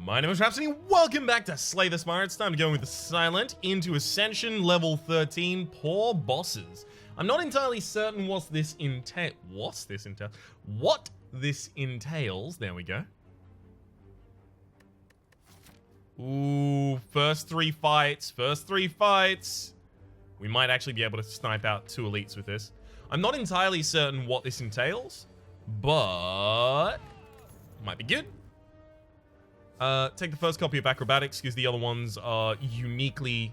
My name is Rhapsody, welcome back to Slay the Spire. It's time to go with the Silent into Ascension level 13, Poor Bosses. I'm not entirely certain what this entails. There we go. Ooh, first three fights. We might actually be able to snipe out 2 elites with this. I'm not entirely certain what this entails, but might be good. Take the first copy of Acrobatics because the other ones are uniquely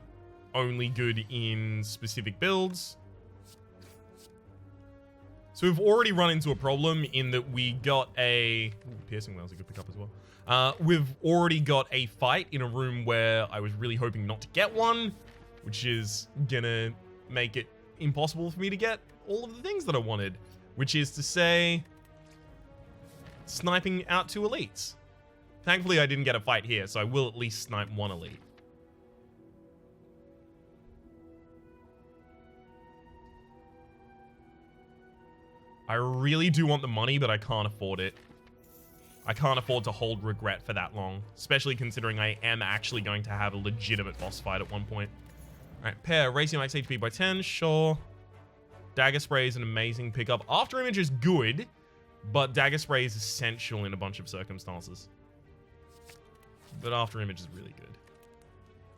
only good in specific builds. So we've already run into a problem in that we got a... Ooh, Piercing Whale's a good pickup as well. We've already got a fight in a room where I was really hoping not to get one, which is gonna make it impossible for me to get all of the things that I wanted, which is to say, sniping out 2 elites. Thankfully, I didn't get a fight here, so I will at least snipe 1 elite. I really do want the money, but I can't afford it. I can't afford to hold regret for that long, especially considering I am actually going to have a legitimate boss fight at one point. Alright, pair, raise your max HP by 10, sure. Dagger Spray is an amazing pickup. After Image is good, but Dagger Spray is essential in a bunch of circumstances. But After Image is really good.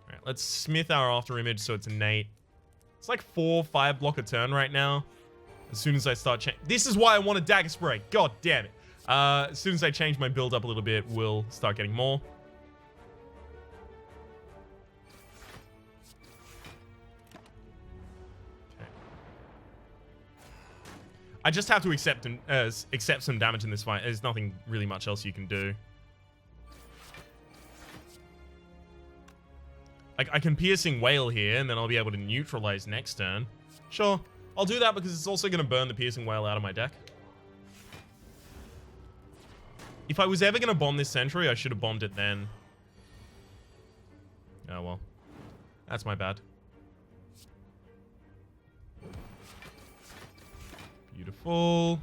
Alright, let's smith our After Image so it's innate. It's like 4-5 block a turn right now. As soon as I start this is why I want a Dagger Spray. God damn it. As soon as I change my build up a little bit, we'll start getting more. Okay. I just have to accept some damage in this fight. There's nothing really much else you can do. I can Piercing Whale here, and then I'll be able to neutralize next turn. Sure, I'll do that because it's also going to burn the Piercing Whale out of my deck. If I was ever going to bomb this sentry, I should have bombed it then. Oh well. That's my bad. Beautiful.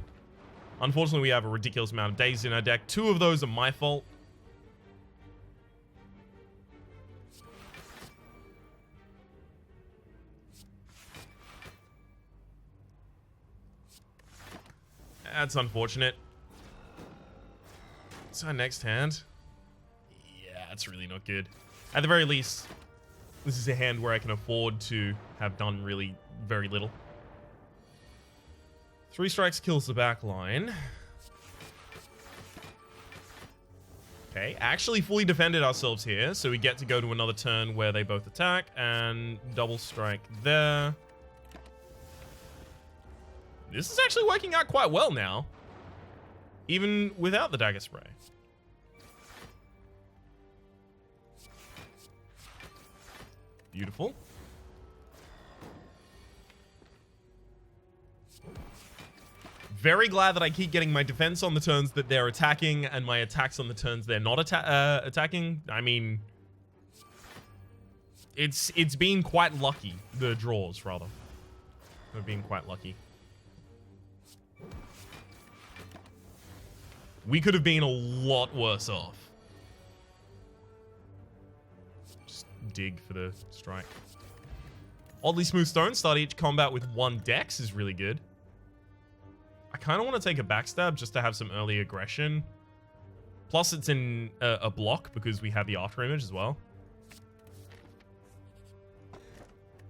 Unfortunately, we have a ridiculous amount of days in our deck. 2 of those are my fault. That's unfortunate. What's our next hand? Yeah, that's really not good. At the very least, this is a hand where I can afford to have done really very little. 3 strikes kills the back line. Okay, actually fully defended ourselves here, so we get to go to another turn where they both attack, and double strike there. This is actually working out quite well now, even without the Dagger Spray. Beautiful. Very glad that I keep getting my defense on the turns that they're attacking and my attacks on the turns they're not attacking. I mean, it's been quite lucky, the draws, rather. They've been quite lucky. We could have been a lot worse off. Just dig for the strike. Oddly Smooth Stone, start each combat with 1 dex is really good. I kind of want to take a backstab just to have some early aggression. Plus it's in a block because we have the After Image as well.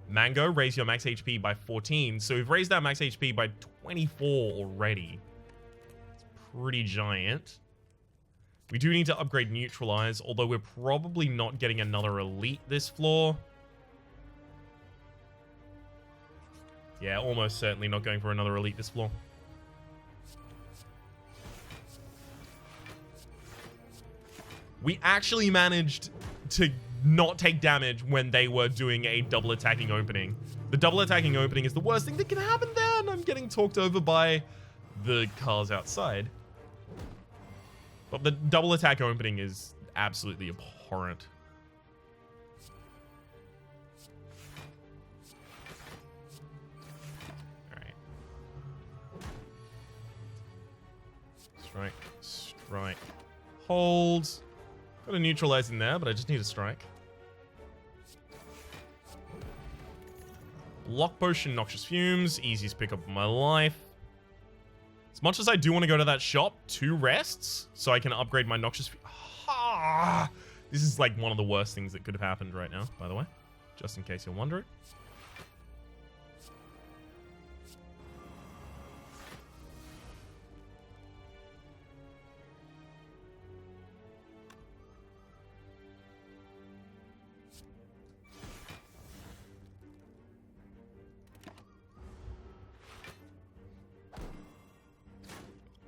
Mango, raise your max HP by 14. So we've raised our max HP by 24 already. Pretty giant. We do need to upgrade Neutralize, although we're probably not getting another elite this floor. Yeah, almost certainly not going for another elite this floor. We actually managed to not take damage when they were doing a double attacking opening. The double attacking opening is the worst thing that can happen there, and I'm getting talked over by the cars outside. But the double attack opening is absolutely abhorrent. Alright. Strike, strike, hold. Got a neutralize in there, but I just need a strike. Lock Potion, Noxious Fumes. Easiest pickup of my life. As much as I do want to go to that shop, 2 rests, so I can upgrade my Noxious Fumes. Ah, this is like one of the worst things that could have happened right now, by the way. Just in case you're wondering.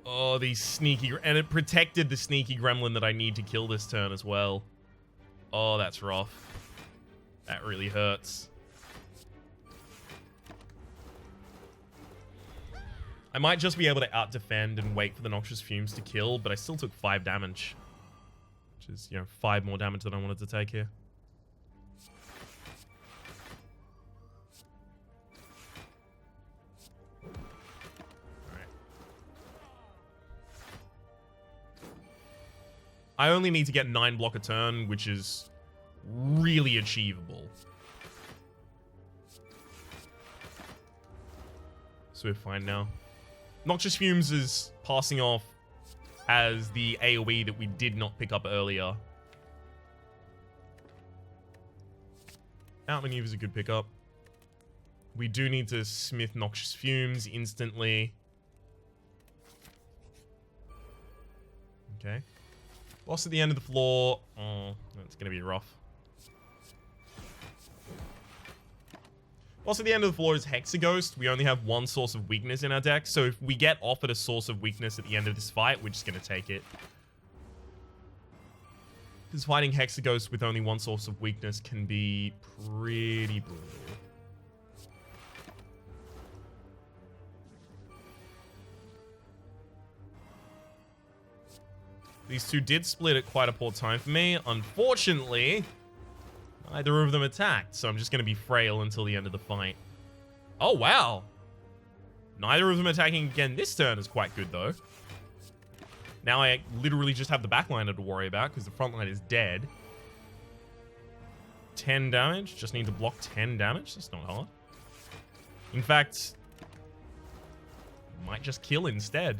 Oh, these sneaky... And it protected the sneaky gremlin that I need to kill this turn as well. Oh, that's rough. That really hurts. I might just be able to out-defend and wait for the Noxious Fumes to kill, but I still took 5 damage. Which is, 5 more damage than I wanted to take here. I only need to get 9 block a turn, which is really achievable. So we're fine now. Noxious Fumes is passing off as the AoE that we did not pick up earlier. Outmaneuver is a good pickup. We do need to smith Noxious Fumes instantly. Okay. Boss at the end of the floor. Oh, that's going to be rough. Boss at the end of the floor is Hexaghost. We only have 1 source of weakness in our deck, so if we get offered a source of weakness at the end of this fight, we're just going to take it. Because fighting Hexaghost with only 1 source of weakness can be pretty brutal. These 2 did split at quite a poor time for me. Unfortunately, neither of them attacked, so I'm just going to be frail until the end of the fight. Oh, wow. Neither of them attacking again this turn is quite good, though. Now I literally just have the backliner to worry about, because the front line is dead. 10 damage. Just need to block 10 damage. That's not hard. In fact, might just kill instead.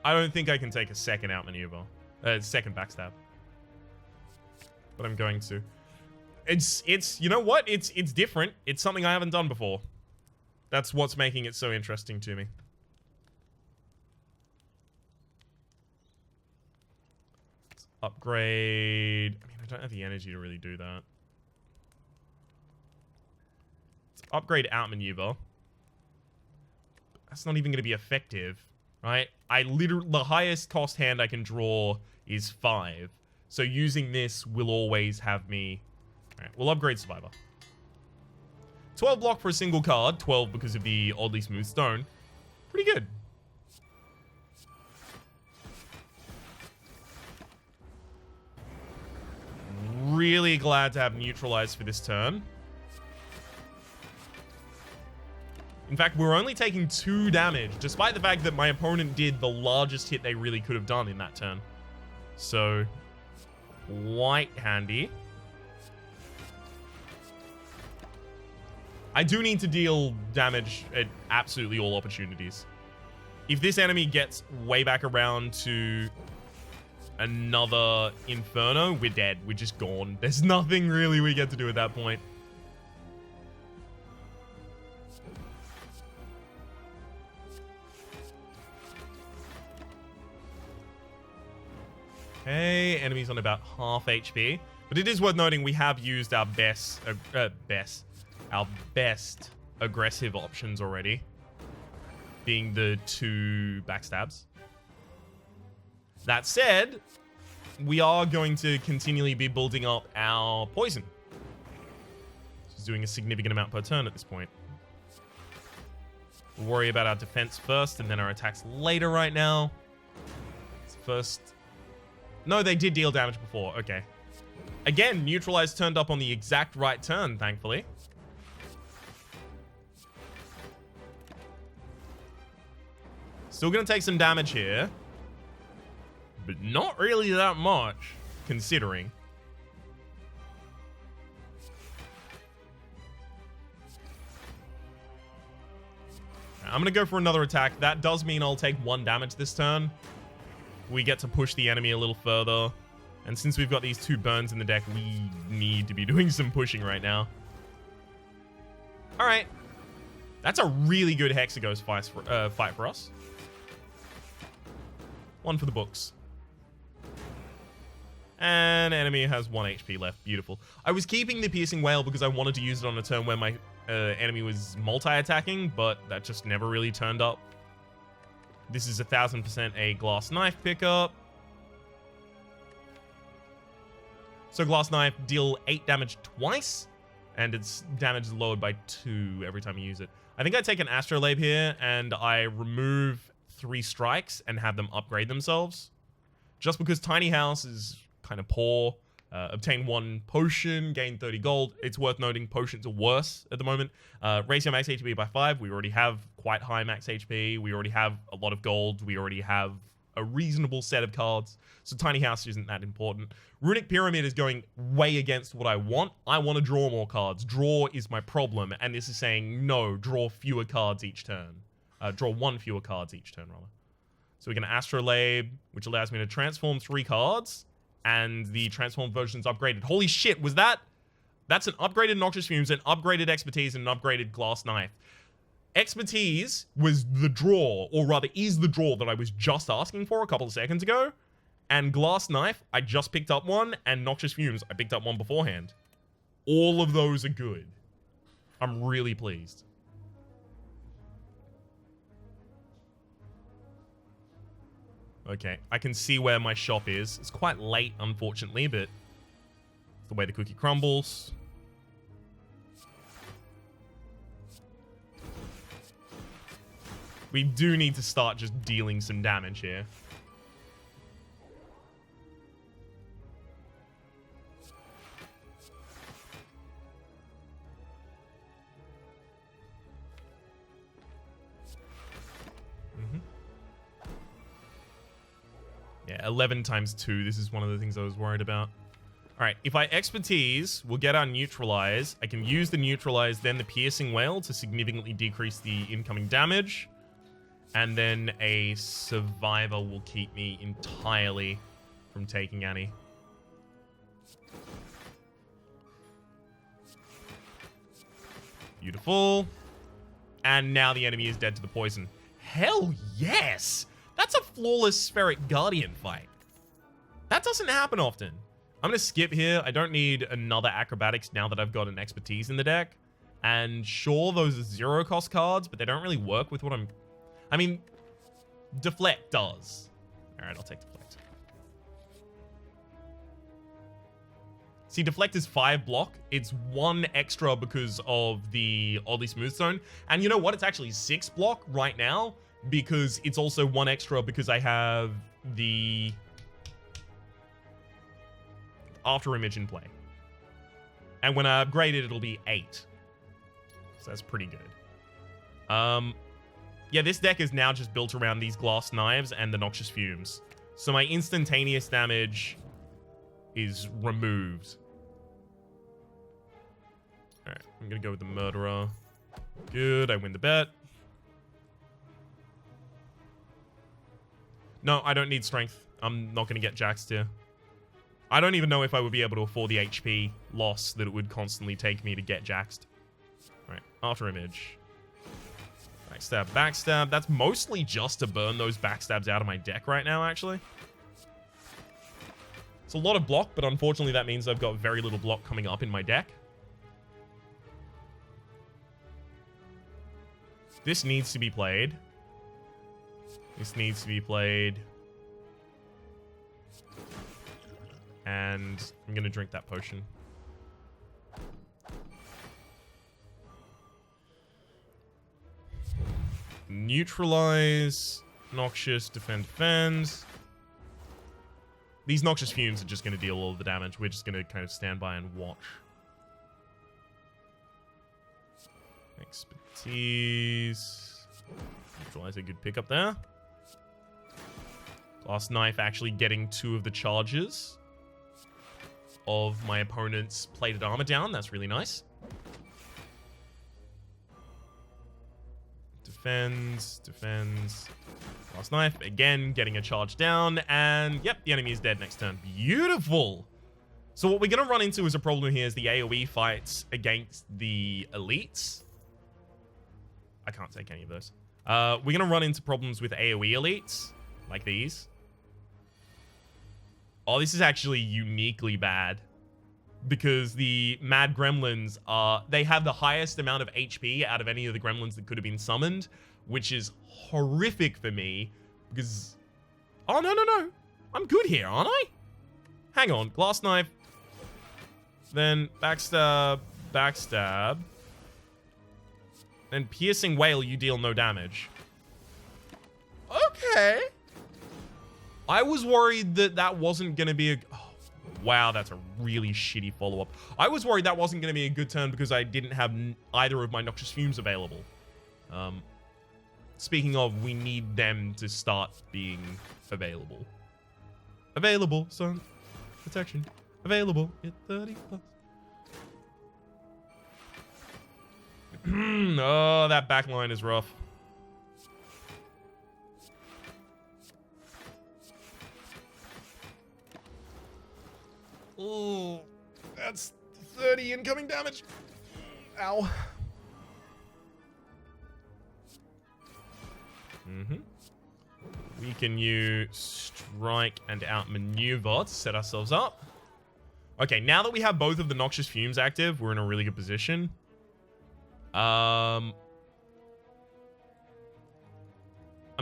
I don't think I can take a second outmaneuver. Second backstab. But I'm going to. It's you know what? It's different. It's something I haven't done before. That's what's making it so interesting to me. Let's upgrade. I mean, I don't have the energy to really do that. Let's upgrade outmaneuver. That's not even going to be effective. Right? The highest cost hand I can draw is 5. So using this will always have me... Alright, we'll upgrade Survivor. 12 block for a single card. 12 because of the oddly smooth stone. Pretty good. Really glad to have neutralized for this turn. In fact, we're only taking 2 damage, despite the fact that my opponent did the largest hit they really could have done in that turn. So, quite handy. I do need to deal damage at absolutely all opportunities. If this enemy gets way back around to another Inferno, we're dead. We're just gone. There's nothing really we get to do at that point. Okay, enemies on about half HP. But it is worth noting we have used our best aggressive options already. Being the 2 backstabs. That said, we are going to continually be building up our poison. Just doing a significant amount per turn at this point. We'll worry about our defense first and then our attacks later right now. First... No, they did deal damage before. Okay. Again, neutralize turned up on the exact right turn, thankfully. Still going to take some damage here. but not really that much, considering. I'm going to go for another attack. That does mean I'll take 1 damage this turn. We get to push the enemy a little further. And since we've got these 2 burns in the deck, we need to be doing some pushing right now. Alright. That's a really good Hexagos fight for us. 1 for the books. And enemy has 1 HP left. Beautiful. I was keeping the Piercing Wail because I wanted to use it on a turn where my enemy was multi-attacking, but that just never really turned up. This is 1000% a Glass Knife pickup. So Glass Knife, deal 8 damage twice, and its damage is lowered by 2 every time you use it. I think I take an Astrolabe here, and I remove 3 strikes and have them upgrade themselves. Just because Tiny House is kind of poor. Obtain 1 potion, gain 30 gold. It's worth noting potions are worse at the moment. Raise your max HP by 5. We already have quite high max HP. We already have a lot of gold. We already have a reasonable set of cards. So Tiny House isn't that important. Runic Pyramid is going way against what I want. I want to draw more cards. Draw is my problem. And this is saying, no, draw fewer cards each turn. Draw 1 fewer cards each turn, rather. So we're going to Astrolabe, which allows me to transform 3 cards. And the transformed version's upgraded. Holy shit, was that? That's an upgraded Noxious Fumes, an upgraded Expertise, and an upgraded Glass Knife. Expertise was the draw, or rather is the draw that I was just asking for a couple of seconds ago. And Glass Knife, I just picked up 1, and Noxious Fumes, I picked up 1 beforehand. All of those are good. I'm really pleased. Okay, I can see where my shop is. It's quite late, unfortunately, but it's the way the cookie crumbles. We do need to start just dealing some damage here. Yeah, 11 times 2. This is one of the things I was worried about. All right, if I Expertise, we'll get our Neutralize. I can use the Neutralize, then the Piercing Wail to significantly decrease the incoming damage. And then a Survivor will keep me entirely from taking Annie. Beautiful. And now the enemy is dead to the poison. Hell yes! That's a flawless Spheric Guardian fight. That doesn't happen often. I'm going to skip here. I don't need another Acrobatics now that I've got an Expertise in the deck. And sure, those are 0-cost cards, but they don't really work with what I'm... I mean, Deflect does. Alright, I'll take Deflect. See, Deflect is 5 block. It's 1 extra because of the Oddly Smooth Zone. And you know what? It's actually 6 block right now, because it's also 1 extra because I have the After Image in play. And when I upgrade it, it'll be 8. So that's pretty good. Yeah, this deck is now just built around these Glass Knives and the Noxious Fumes. So my instantaneous damage is removed. Alright, I'm gonna go with the Murderer. Good, I win the bet. No, I don't need strength. I'm not going to get jaxed here. I don't even know if I would be able to afford the HP loss that it would constantly take me to get jaxed. Alright, After Image. Backstab, backstab. That's mostly just to burn those backstabs out of my deck right now, actually. It's a lot of block, but unfortunately that means I've got very little block coming up in my deck. This needs to be played. This needs to be played. And I'm going to drink that potion. Neutralize. Noxious. Defend, defend. These Noxious Fumes are just going to deal all the damage. We're just going to kind of stand by and watch. Expertise. Neutralize, a good pickup there. Glass Knife actually getting 2 of the charges of my opponent's plated armor down. That's really nice. Defends. Glass Knife, again, getting a charge down. And, yep, the enemy is dead next turn. Beautiful. So what we're going to run into as a problem here is the AoE fights against the elites. I can't take any of those. We're going to run into problems with AoE elites, like these. Oh, this is actually uniquely bad. Because the Mad Gremlins they have the highest amount of HP out of any of the gremlins that could have been summoned, which is horrific for me, because... Oh, no. I'm good here, aren't I? Hang on. Glass Knife. Then backstab. Then Piercing Wail, you deal no damage. Okay. I was worried that wasn't going to be a... Oh, wow, that's a really shitty follow-up. I was worried that wasn't going to be a good turn because I didn't have either of my Noxious Fumes available. Speaking of, we need them to start being available. Available, son. Protection. Available. Get 30 plus. Oh, that backline is rough. Oh, that's 30 incoming damage. Ow. We can use strike and outmaneuver to set ourselves up. Okay, now that we have both of the Noxious Fumes active, we're in a really good position. I'm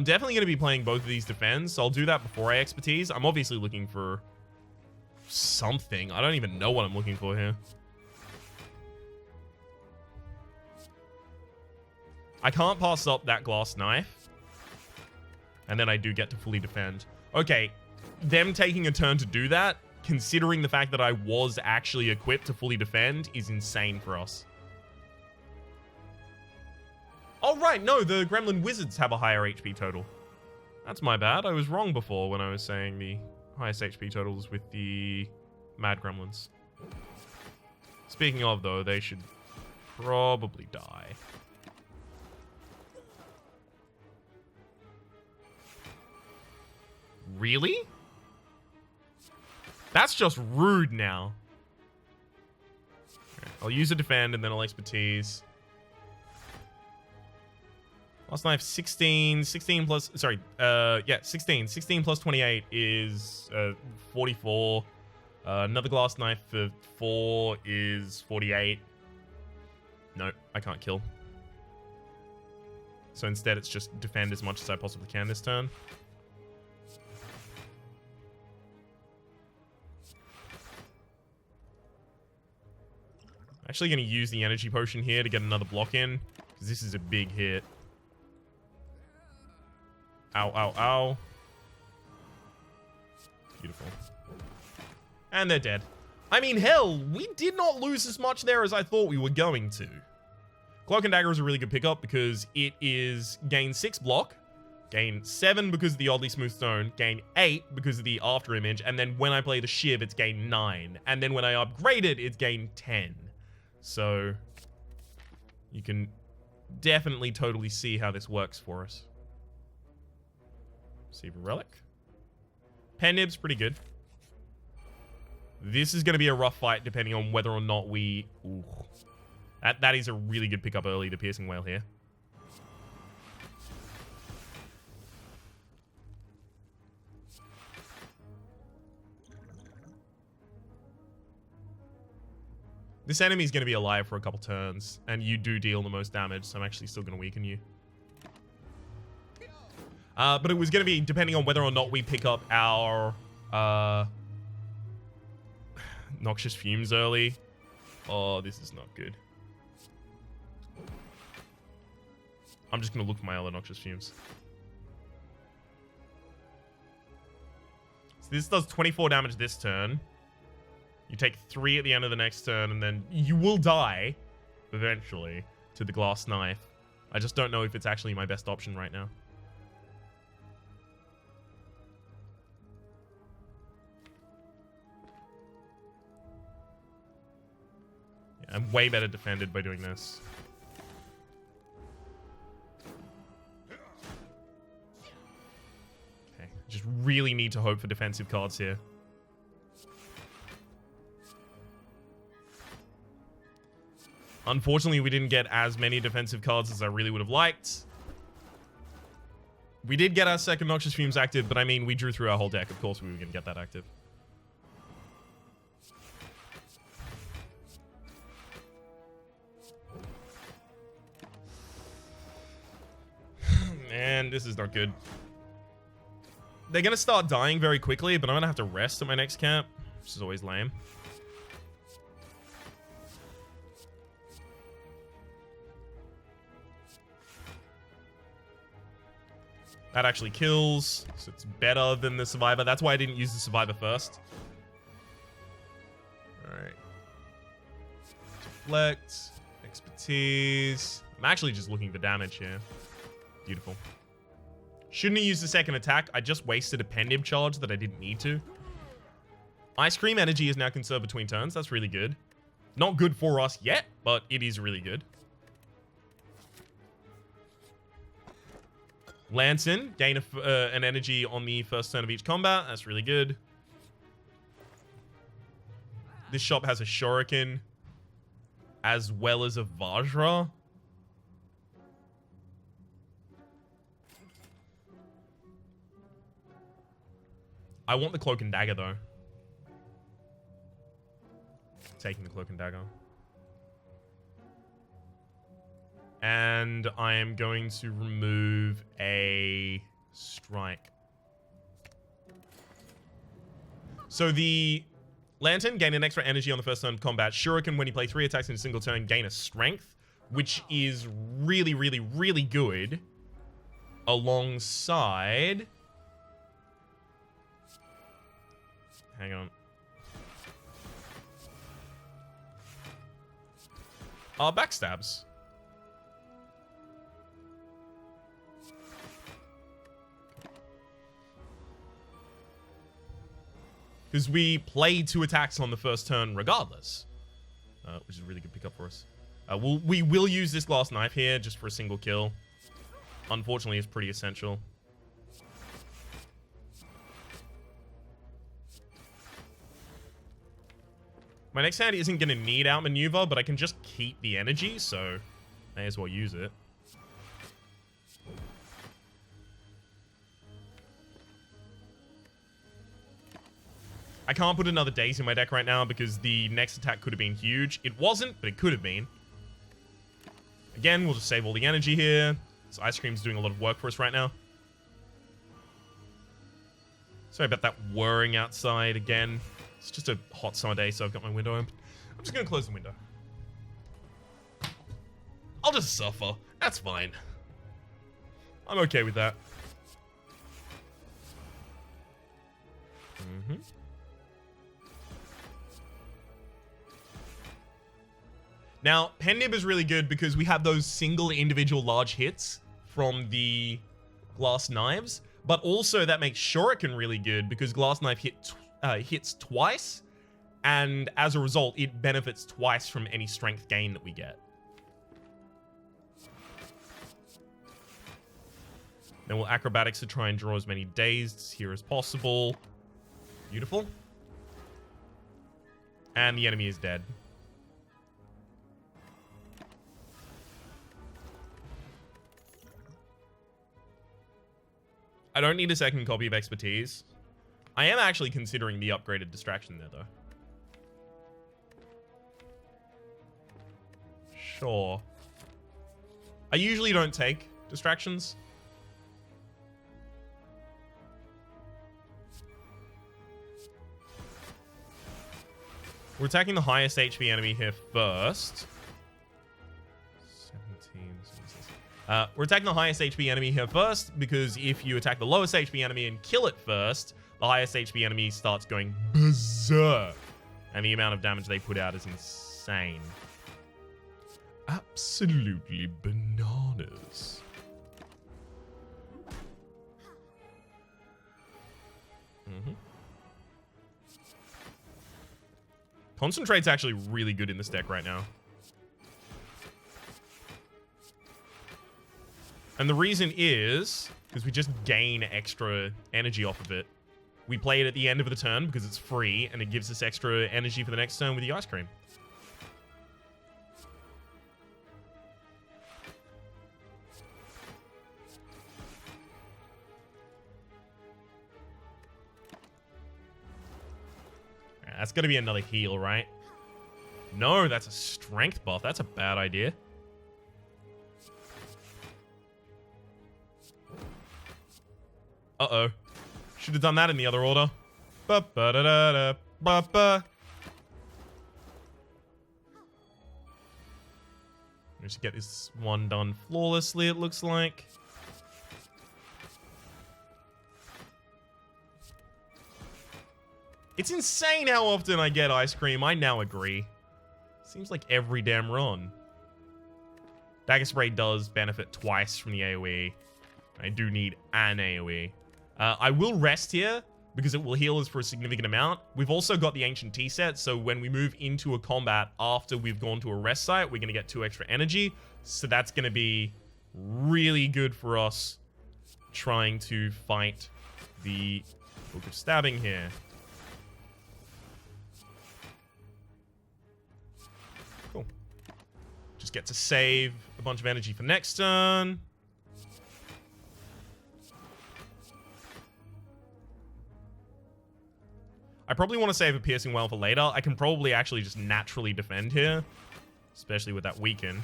definitely going to be playing both of these defends, so I'll do that before I expertise. I'm obviously looking for something. I don't even know what I'm looking for here. I can't pass up that Glass Knife. And then I do get to fully defend. Okay, them taking a turn to do that, considering the fact that I was actually equipped to fully defend, is insane for us. Oh, right, no, the Gremlin Wizards have a higher HP total. That's my bad. I was wrong before when I was saying the highest HP totals with the Mad Gremlins. Speaking of, though, they should probably die. Really? That's just rude now. Okay, I'll use a defend and then I'll expertise. Last Knife 16 plus, sorry, 16 plus 28 is 44. Another Glass Knife for 4 is 48. No, I can't kill. So instead it's just defend as much as I possibly can this turn. Actually going to use the energy potion here to get another block in, because this is a big hit. Ow, ow, ow. Beautiful. And they're dead. I mean, hell, we did not lose as much there as I thought we were going to. Cloak and Dagger is a really good pickup because it is gain 6 block, gain 7 because of the oddly smooth stone, gain 8 because of the after image, and then when I play the Shiv, it's gain 9. And then when I upgrade it, it's gain 10. So you can definitely totally see how this works for us. Receive a relic. Pen Nib's pretty good. This is going to be a rough fight depending on whether or not we... Ooh. That is a really good pickup early, the Piercing Wail here. This enemy is going to be alive for a couple turns, and you do deal the most damage, so I'm actually still going to weaken you. But it was going to be depending on whether or not we pick up our Noxious Fumes early. Oh, this is not good. I'm just going to look for my other Noxious Fumes. So this does 24 damage this turn. You take 3 at the end of the next turn, and then you will die eventually to the Glass Knife. I just don't know if it's actually my best option right now. I'm way better defended by doing this. Okay, just really need to hope for defensive cards here. Unfortunately, we didn't get as many defensive cards as I really would have liked. We did get our second Noxious Fumes active, but I mean, we drew through our whole deck. Of course, we were going to get that active. Man, this is not good. They're going to start dying very quickly, but I'm going to have to rest at my next camp, which is always lame. That actually kills, so it's better than the Survivor. That's why I didn't use the Survivor first. Alright. Deflect. Expertise. I'm actually just looking for damage here. Beautiful. Shouldn't have used the second attack. I just wasted a Pendim charge that I didn't need to. Ice Cream energy is now conserved between turns. That's really good. Not good for us yet, but it is really good. Lantern, gain an energy on the first turn of each combat. That's really good. This shop has a Shuriken as well as a Vajra. I want the Cloak and Dagger, though. Taking the Cloak and Dagger. And I am going to remove a strike. So the Lantern, gain an extra energy on the first turn of combat. Shuriken, when you play 3 attacks in a single turn, gain a strength, which is really, really, really good. Alongside... Hang on. Backstabs. Because we play 2 attacks on the first turn regardless. Which is a really good pickup for us. We will use this glass knife here just for a single kill. Unfortunately, it's pretty essential. My next hand isn't going to need outmaneuver, but I can just keep the energy, so may as well use it. I can't put another Daze in my deck right now because the next attack could have been huge. It wasn't, but it could have been. Again, we'll just save all the energy here. This Ice Cream's doing a lot of work for us right now. Sorry about that whirring outside again. It's just a hot summer day, so I've got my window open. I'm just going to close the window. I'll just suffer. That's fine. I'm okay with that. Now, Pendim is really good because we have those single individual large hits from the glass knives, but also that makes Shuriken really good because glass knife hits twice, and as a result, it benefits twice from any strength gain that we get. Then we'll Acrobatics to try and draw as many dazed here as possible. Beautiful. And the enemy is dead. I don't need a second copy of Expertise. I am actually considering the upgraded Distraction there, though. Sure. I usually don't take Distractions. We're attacking the highest HP enemy here first. 17. We're attacking the highest HP enemy here first because if you attack the lowest HP enemy and kill it first, the highest HP enemy starts going berserk. And the amount of damage they put out is insane. Absolutely bananas. Concentrate's actually really good in this deck right now. And the reason is because we just gain extra energy off of it. We play it at the end of the turn because it's free, and it gives us extra energy for the next turn with the ice cream. That's going to be another heal, right? No, that's a strength buff. That's a bad idea. Uh-oh. Should have done that in the other order. Ba-ba-da-da-da-ba-ba. Just get this one done flawlessly, it looks like. It's insane how often I get ice cream. I now agree. Seems like every damn run. Dagger Spray does benefit twice from the AoE. I do need an AoE. I will rest here because it will heal us for a significant amount. We've also got the Ancient Tea set, so when we move into a combat after we've gone to a rest site, we're going to get 2 extra energy. So that's going to be really good for us trying to fight the Book of Stabbing here. Cool. Just get to save a bunch of energy for next turn. I probably want to save a Piercing Wail for later. I can probably actually just naturally defend here, especially with that weaken.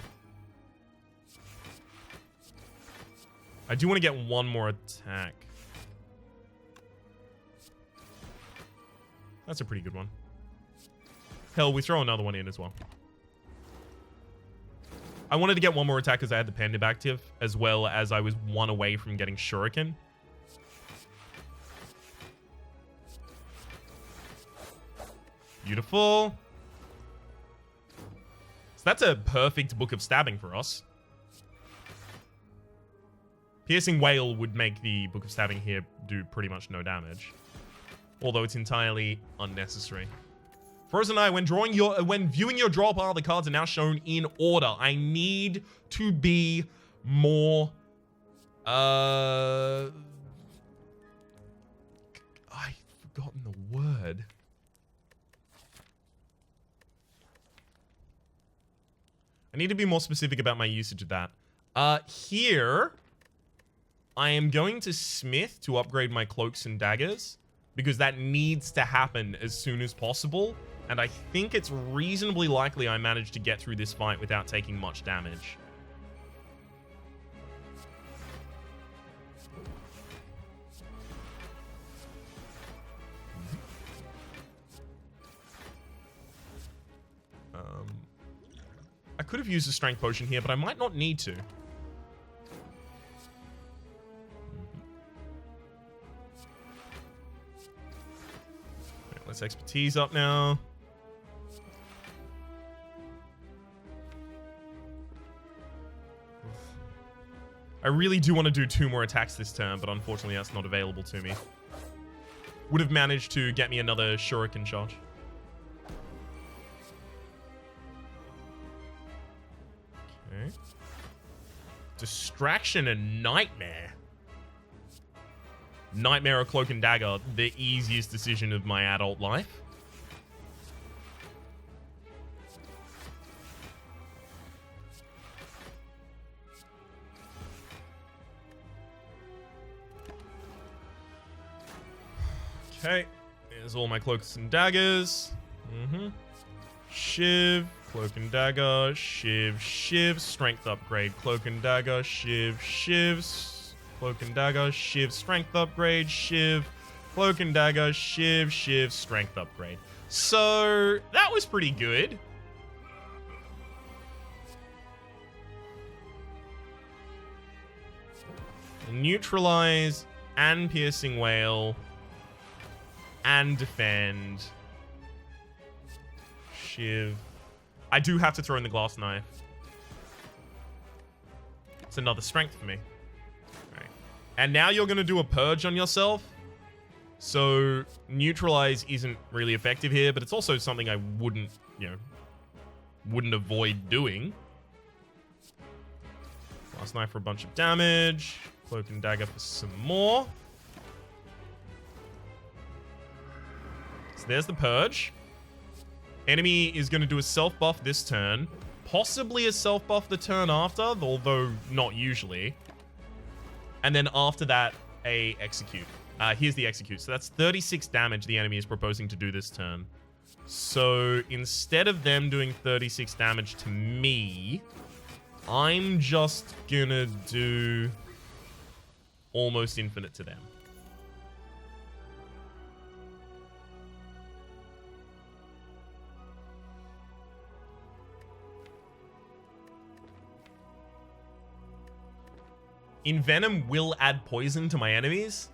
I do want to get one more attack. That's a pretty good one. Hell, we throw another one in as well. I wanted to get one more attack because I had the Pendib active, as well as I was 1 away from getting Shuriken. Beautiful. So that's a perfect Book of Stabbing for us. Piercing Wail would make the Book of Stabbing here do pretty much no damage. Although it's entirely unnecessary. Frozen Eye, when viewing your draw pile, the cards are now shown in order. I need to be more... I've forgotten the word. I need to be more specific about my usage of that. Here, I am going to Smith to upgrade my cloaks and daggers, because that needs to happen as soon as possible, and I think it's reasonably likely I managed to get through this fight without taking much damage. I could have used a strength potion here, but I might not need to. Okay, let's expertise up now. I really do want to do 2 more attacks this turn, but unfortunately that's not available to me. Would have managed to get me another Shuriken charge. Okay. Distraction and Nightmare. Nightmare or Cloak and Dagger, the easiest decision of my adult life. Okay, here's all my Cloaks and Daggers. Shiv, Cloak and Dagger, Shiv, Shiv, Strength upgrade, Cloak and Dagger, Shiv, Shivs, Cloak and Dagger, Shiv, Strength upgrade, Shiv, Cloak and Dagger, Shiv, Shiv, Strength upgrade. So, that was pretty good. Neutralize and Piercing Wail and defend. Shiv. I do have to throw in the Glass Knife. It's another strength for me. Right. And now you're going to do a purge on yourself. So neutralize isn't really effective here, but it's also something I wouldn't, wouldn't avoid doing. Last knife for a bunch of damage. Cloak and dagger for some more. So there's the purge. Enemy is going to do a self buff this turn. Possibly a self buff the turn after, although not usually. And then after that, a execute. Here's the execute. So that's 36 damage the enemy is proposing to do this turn. So instead of them doing 36 damage to me, I'm just gonna do almost infinite to them. Envenom will add poison to my enemies,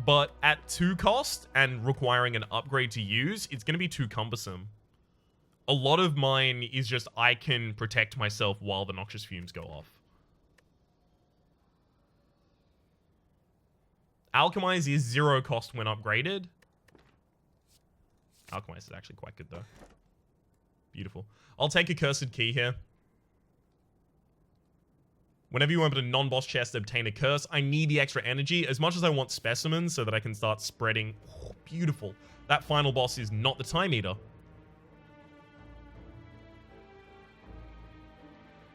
but at 2 cost and requiring an upgrade to use, it's going to be too cumbersome. A lot of mine is just I can protect myself while the noxious fumes go off. Alchemize is 0 cost when upgraded. Alchemize is actually quite good though. Beautiful. I'll take a cursed key here. Whenever you open a non-boss chest, obtain a curse. I need the extra energy as much as I want specimens so that I can start spreading. Oh, beautiful. That final boss is not the time eater.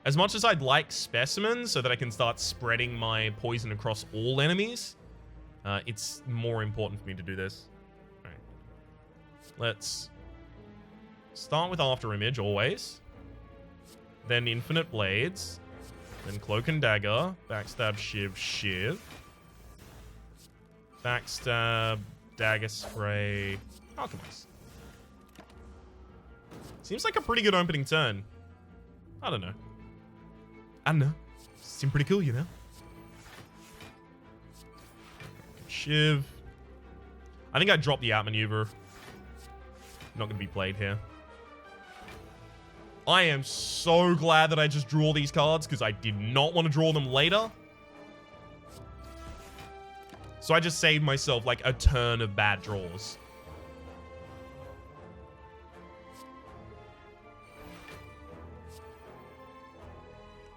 As much as I'd like specimens so that I can start spreading my poison across all enemies, it's more important for me to do this. All right. Let's start with After Image always. Then Infinite Blades. Then Cloak and Dagger. Backstab, Shiv, Shiv. Backstab, Dagger Spray, Alchemize. Seems like a pretty good opening turn. I don't know. I don't know. Seems pretty cool, you know? Shiv. I think I dropped the outmaneuver. Not going to be played here. I am so glad that I just drew all these cards because I did not want to draw them later. So I just saved myself like a turn of bad draws.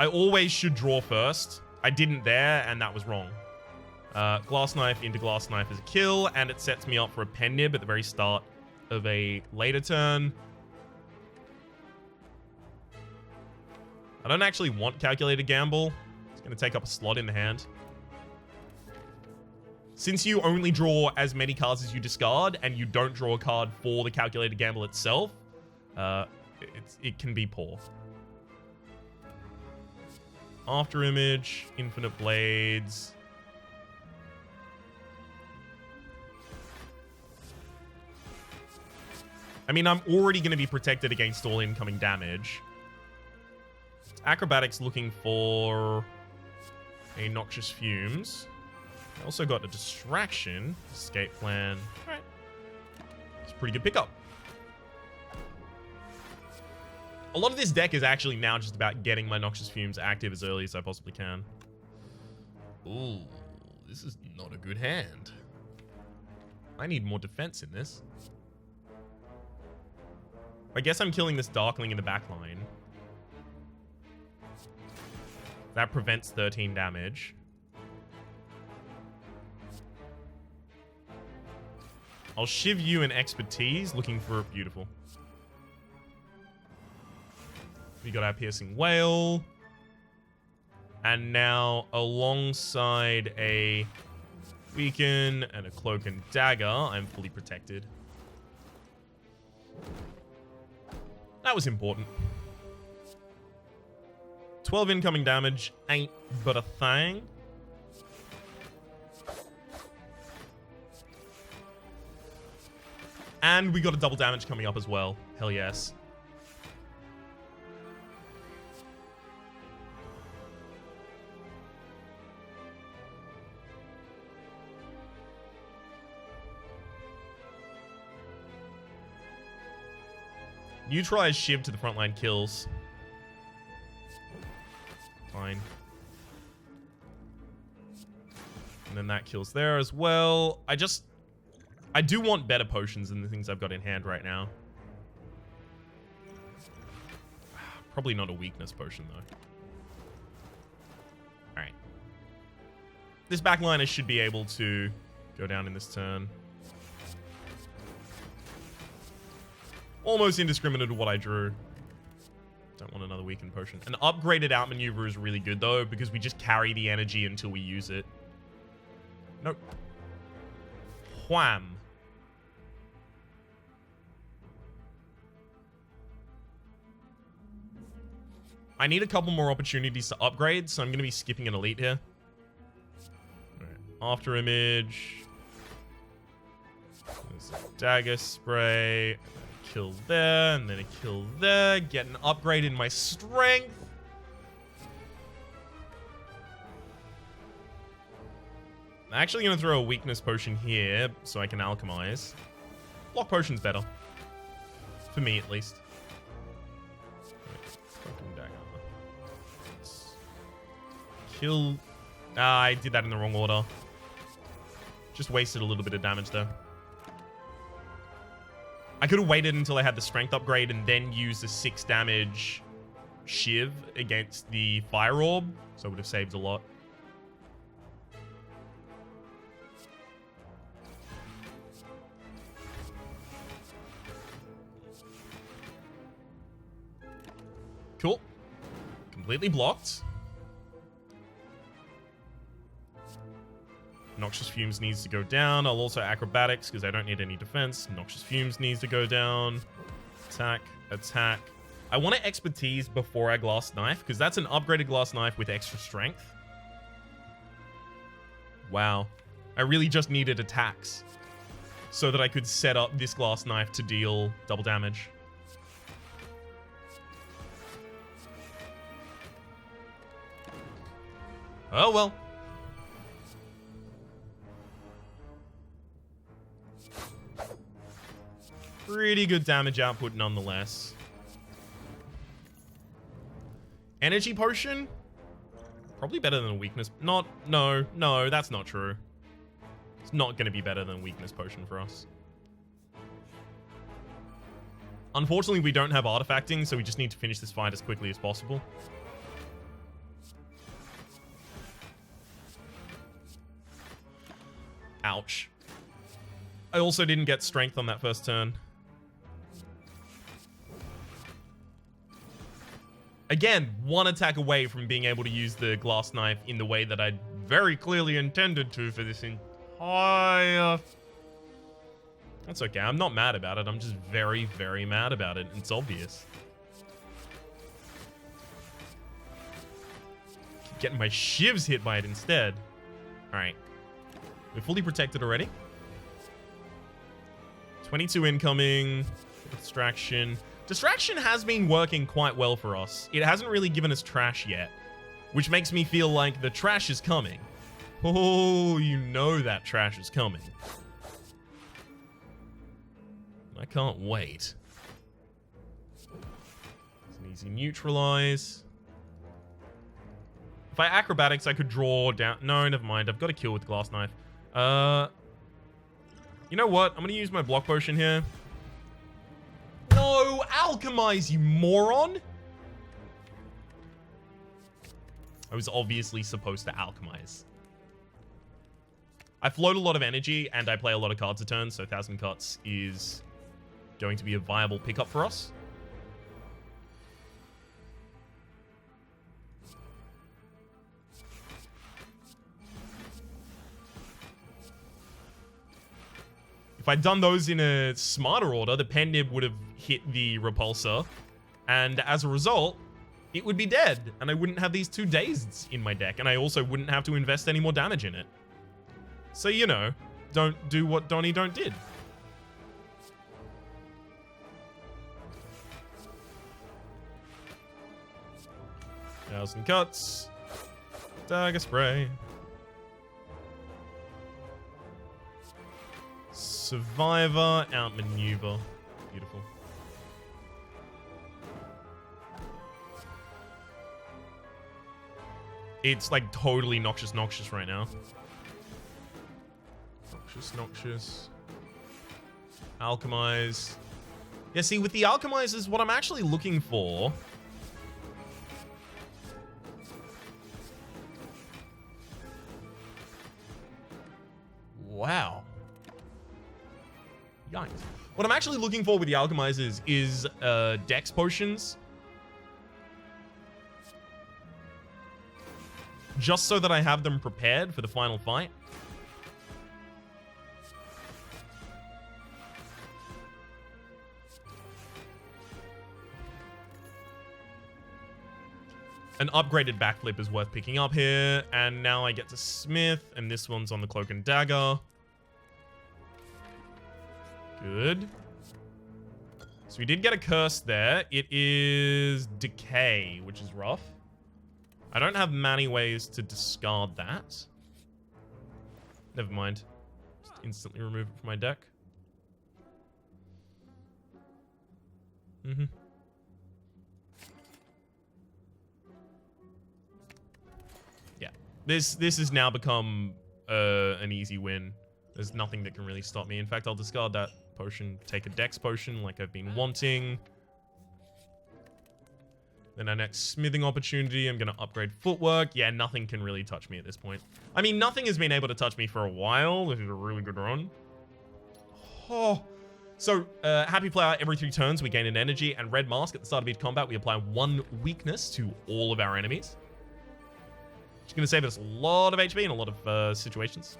I always should draw first. I didn't there, and that was wrong. Glass Knife into Glass Knife is a kill, and it sets me up for a Pen Nib at the very start of a later turn. I don't actually want Calculated Gamble. It's going to take up a slot in the hand. Since you only draw as many cards as you discard, and you don't draw a card for the Calculated Gamble itself, it can be poor. After Image, Infinite Blades. I mean, I'm already going to be protected against all incoming damage. Acrobatics looking for a Noxious Fumes. I also got a Distraction. Escape Plan. Alright. It's a pretty good pickup. A lot of this deck is actually now just about getting my Noxious Fumes active as early as I possibly can. Ooh, this is not a good hand. I need more defense in this. I guess I'm killing this Darkling in the back line. That prevents 13 damage. I'll Shiv you in Expertise, looking for a beautiful. We got our Piercing Wail. And now, alongside a Weaken and a Cloak and Dagger, I'm fully protected. That was important. 12 incoming damage ain't but a thing. And we got a double damage coming up as well. Hell yes. Neutralize Shiv to the frontline kills. Fine. And then that kills there as well. I do want better potions than the things I've got in hand right now. Probably not a weakness potion, though. Alright. This backliner should be able to go down in this turn. Almost indiscriminate to what I drew. Don't want another weakened potion. An upgraded outmaneuver is really good, though, because we just carry the energy until we use it. Nope. Wham. I need a couple more opportunities to upgrade, so I'm going to be skipping an elite here. Right. After image. There's a dagger spray. A kill there, and then a kill there. Get an upgrade in my strength. I'm actually going to throw a weakness potion here so I can alchemize. Block potion's better. For me, at least. Kill. Ah, I did that in the wrong order. Just wasted a little bit of damage there. I could have waited until I had the strength upgrade and then used a 6 damage shiv against the fire orb, so it would have saved a lot. Cool. Completely blocked. Noxious Fumes needs to go down. I'll also acrobatics because I don't need any defense. Noxious Fumes needs to go down. Attack, attack. I want to expertise before I glass knife because that's an upgraded glass knife with extra strength. Wow. I really just needed attacks so that I could set up this glass knife to deal double damage. Oh well. Pretty good damage output nonetheless. Energy potion? Probably better than a weakness. No, that's not true. It's not going to be better than a weakness potion for us. Unfortunately, we don't have artifacting, so we just need to finish this fight as quickly as possible. Ouch. I also didn't get strength on that first turn. Again, one attack away from being able to use the glass knife in the way that I very clearly intended to for this entire... That's okay, I'm not mad about it. I'm just very, very mad about it. It's obvious. Keep getting my shivs hit by it instead. Alright. We're fully protected already. 22 incoming. Distraction. Distraction has been working quite well for us. It hasn't really given us trash yet, which makes me feel like the trash is coming. Oh, you know that trash is coming. I can't wait. It's an easy neutralize. If I acrobatics, I could draw down... No, never mind. I've got to kill with glass knife. You know what? I'm going to use my block potion here. No, alchemize, you moron! I was obviously supposed to alchemize. I float a lot of energy, and I play a lot of cards a turn, so 1,000 Cuts is going to be a viable pickup for us. If I'd done those in a smarter order, the Pen Nib would have hit the repulsor, and as a result, it would be dead, and I wouldn't have these 2 dazeds in my deck, and I also wouldn't have to invest any more damage in it. So, you know, don't do what Donnie don't did. Thousand Cuts. Dagger spray. Survivor, outmaneuver. Beautiful. It's like totally noxious right now. Noxious. Alchemize. Yeah, see, with the alchemizers, what I'm actually looking for Yikes. What I'm actually looking for with the alchemizers is dex potions. Just so that I have them prepared for the final fight. An upgraded backflip is worth picking up here. And now I get to Smith, and this one's on the Cloak and Dagger. Good. So we did get a curse there. It is Decay, which is rough. I don't have many ways to discard that. Never mind. Just instantly remove it from my deck. Yeah. This has now become an easy win. There's nothing that can really stop me. In fact, I'll discard that potion, take a dex potion like I've been wanting. Then our next smithing opportunity, I'm going to upgrade footwork. Yeah, nothing can really touch me at this point. I mean, nothing has been able to touch me for a while. This is a really good run. Oh. So, Happy Flower, every 3 turns, we gain an energy. And Red Mask, at the start of each combat, we apply 1 weakness to all of our enemies. It's going to save us a lot of HP in a lot of situations.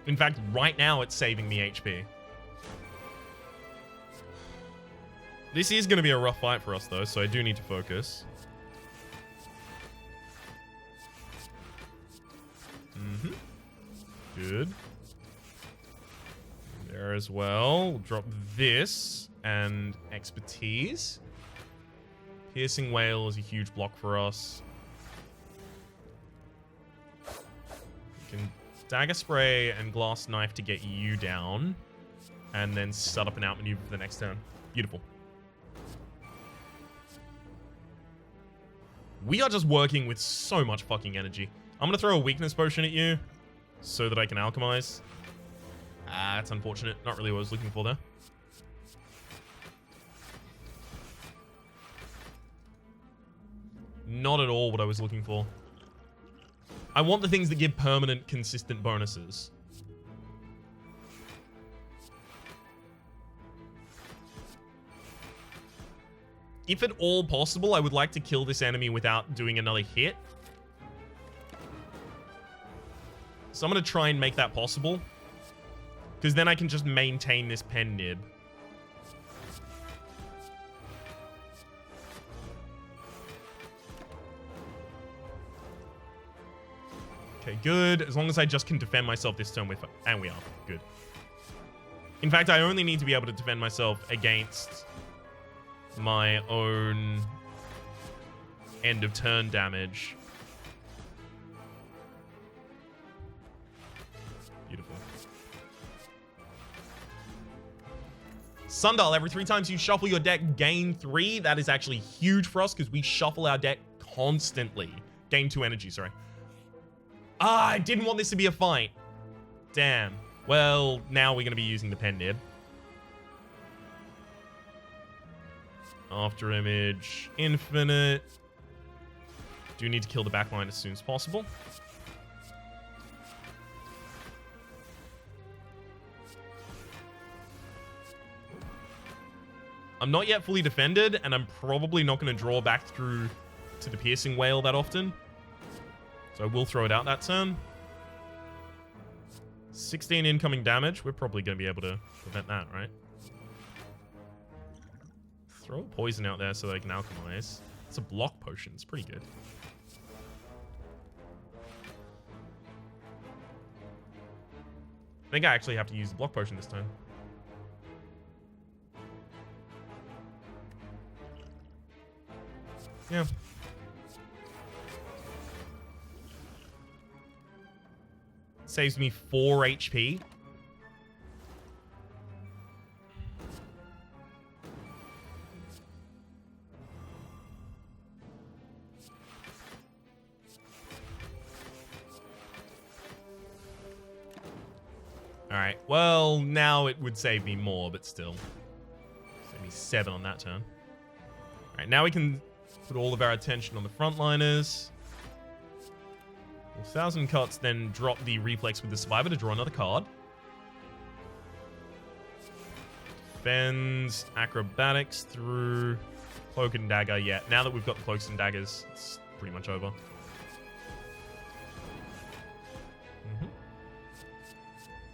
In fact, right now it's saving me HP. This is going to be a rough fight for us, though, so I do need to focus. Good. There as well. We'll drop this and expertise. Piercing Wail is a huge block for us. We can Dagger Spray and Glass Knife to get you down. And then set up an outmaneuver for the next turn. Beautiful. We are just working with so much fucking energy. I'm going to throw a weakness potion at you so that I can alchemize. Ah, that's unfortunate. Not really what I was looking for there. Not at all what I was looking for. I want the things that give permanent, consistent bonuses. If at all possible, I would like to kill this enemy without doing another hit. So I'm going to try and make that possible. Because then I can just maintain this pen nib. Okay, good. As long as I just can defend myself this turn with... And we are. Good. In fact, I only need to be able to defend myself against my own end of turn damage. Beautiful. Sundial, every 3 times you shuffle your deck, gain 3. That is actually huge for us because we shuffle our deck constantly. Gain 2 energy, sorry. Ah, I didn't want this to be a fight. Damn. Well, now we're going to be using the pen nib. After image, infinite. Do need to kill the backline as soon as possible. I'm not yet fully defended, and I'm probably not going to draw back through to the Piercing Wail that often. So I will throw it out that turn. 16 incoming damage. We're probably going to be able to prevent that, right? Throw a poison out there so that I can alchemize. It's a block potion. It's pretty good. I think I actually have to use the block potion this time. Yeah. Saves me 4 HP. Alright, well, now it would save me more, but still. Save me 7 on that turn. Alright, now we can Put all of our attention on the frontliners. 1,000 cuts, then drop the reflex with the survivor to draw another card. Defends acrobatics through cloak and dagger. Yeah, now that we've got the cloaks and daggers, it's pretty much over.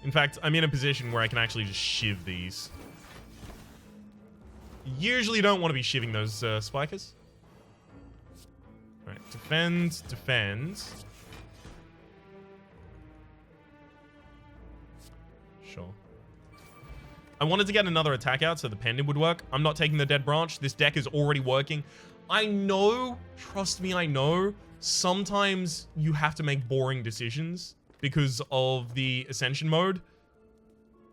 In fact, I'm in a position where I can actually just shiv these. Usually don't want to be shivving those spikers. Alright, defend, defend. Sure. I wanted to get another attack out so the pendant would work. I'm not taking the dead branch. This deck is already working. I know, trust me, I know, sometimes you have to make boring decisions because of the Ascension mode,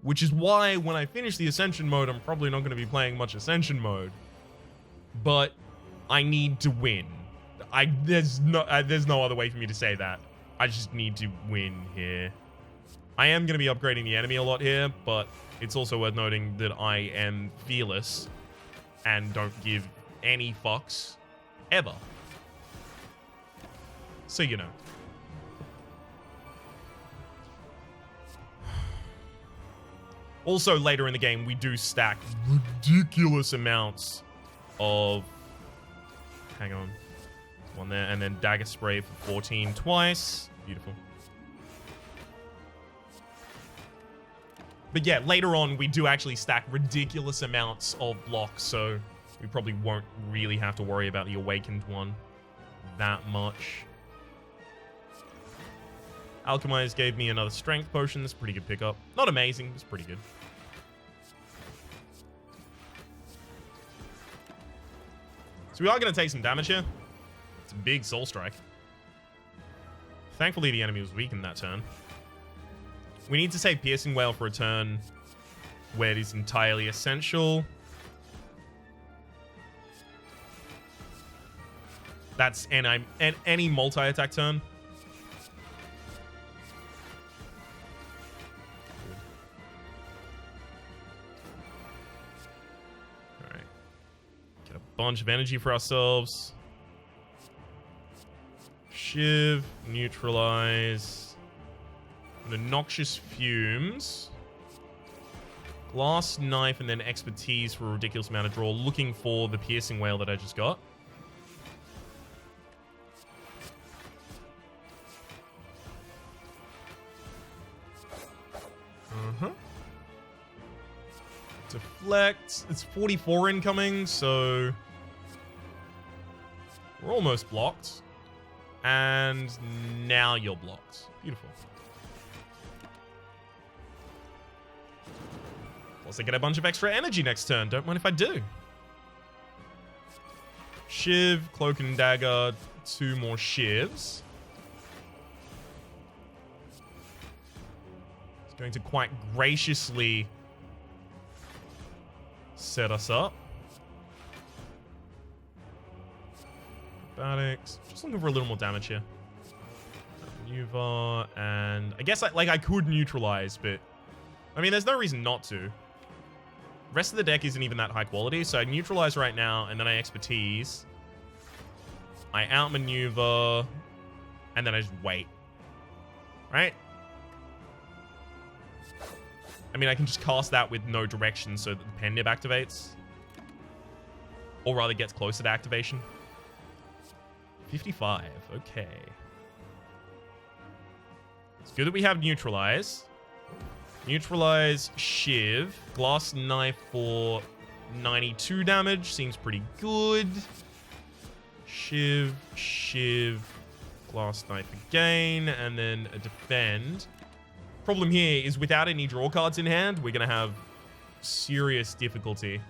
which is why when I finish the Ascension mode, I'm probably not going to be playing much Ascension mode. But I need to win. There's no other way for me to say that. I just need to win here. I am going to be upgrading the enemy a lot here, but it's also worth noting that I am fearless and don't give any fucks ever. So you know. Also, later in the game, we do stack ridiculous amounts of... Hang on. One there, and then dagger spray for 14 twice. Beautiful. But yeah, later on, we do actually stack ridiculous amounts of blocks, so we probably won't really have to worry about the Awakened one that much. Alchemize gave me another strength potion. That's a pretty good pickup. Not amazing, it's pretty good. So we are going to take some damage here. It's a big soul strike. Thankfully, the enemy was weakened that turn. We need to save Piercing Wail for a turn where it is entirely essential. That's any multi-attack turn. Alright. Get a bunch of energy for ourselves. Shiv, neutralize. The Noxious Fumes. Glass Knife, and then Expertise for a ridiculous amount of draw. Looking for the Piercing Wail that I just got. Deflect. It's 44 incoming, so... We're almost blocked. And now you're blocked. Beautiful. Plus I get a bunch of extra energy next turn. Don't mind if I do. Shiv, Cloak and Dagger, 2 more Shivs. It's going to quite graciously set us up. Acrobatics. Just looking for a little more damage here. Maneuver, and I guess I could neutralize, but I mean, there's no reason not to. Rest of the deck isn't even that high quality, so I neutralize right now, and then I expertise. I outmaneuver, and then I just wait. Right? I mean, I can just cast that with no direction so that the pen nib activates. Or rather gets closer to activation. 55, okay. It's good that we have neutralize. Neutralize, Shiv. Glass Knife for 92 damage. Seems pretty good. Shiv, Shiv. Glass Knife again. And then a defend. Problem here is without any draw cards in hand, we're going to have serious difficulty.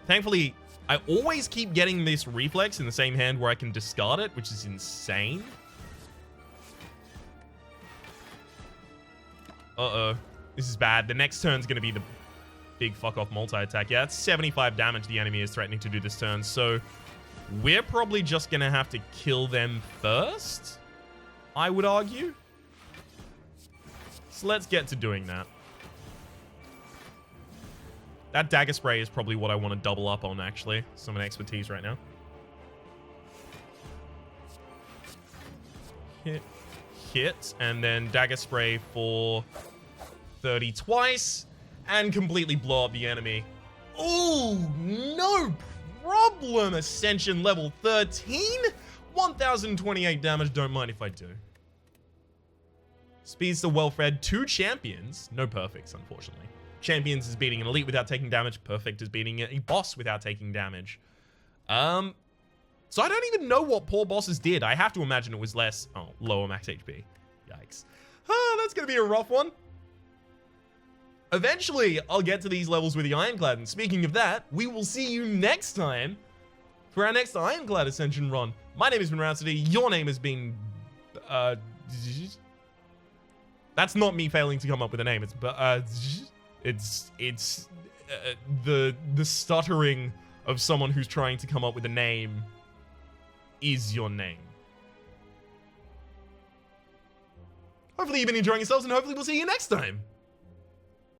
Thankfully, I always keep getting this reflex in the same hand where I can discard it, which is insane. Uh-oh. This is bad. The next turn's going to be the big fuck-off multi-attack. Yeah, that's 75 damage the enemy is threatening to do this turn. So we're probably just going to have to kill them first, I would argue. So let's get to doing that. That dagger spray is probably what I want to double up on, actually. Summon expertise right now. hit, and then dagger spray for 30 twice, and completely blow up the enemy. Ooh, no problem. Ascension level 13, 1028 damage. Don't mind if I do. Speedster well-fed, 2 champions. No perfects, unfortunately. Champions is beating an elite without taking damage. Perfect is beating a boss without taking damage. So I don't even know what poor bosses did. I have to imagine it was less. Oh, lower max HP. Yikes. That's going to be a rough one. Eventually, I'll get to these levels with the Ironclad. And speaking of that, we will see you next time for our next Ironclad Ascension run. My name has been Rhapsody. Your name has been... That's not me failing to come up with a name. It's the stuttering of someone who's trying to come up with a name is your name. Hopefully you've been enjoying yourselves, and hopefully we'll see you next time.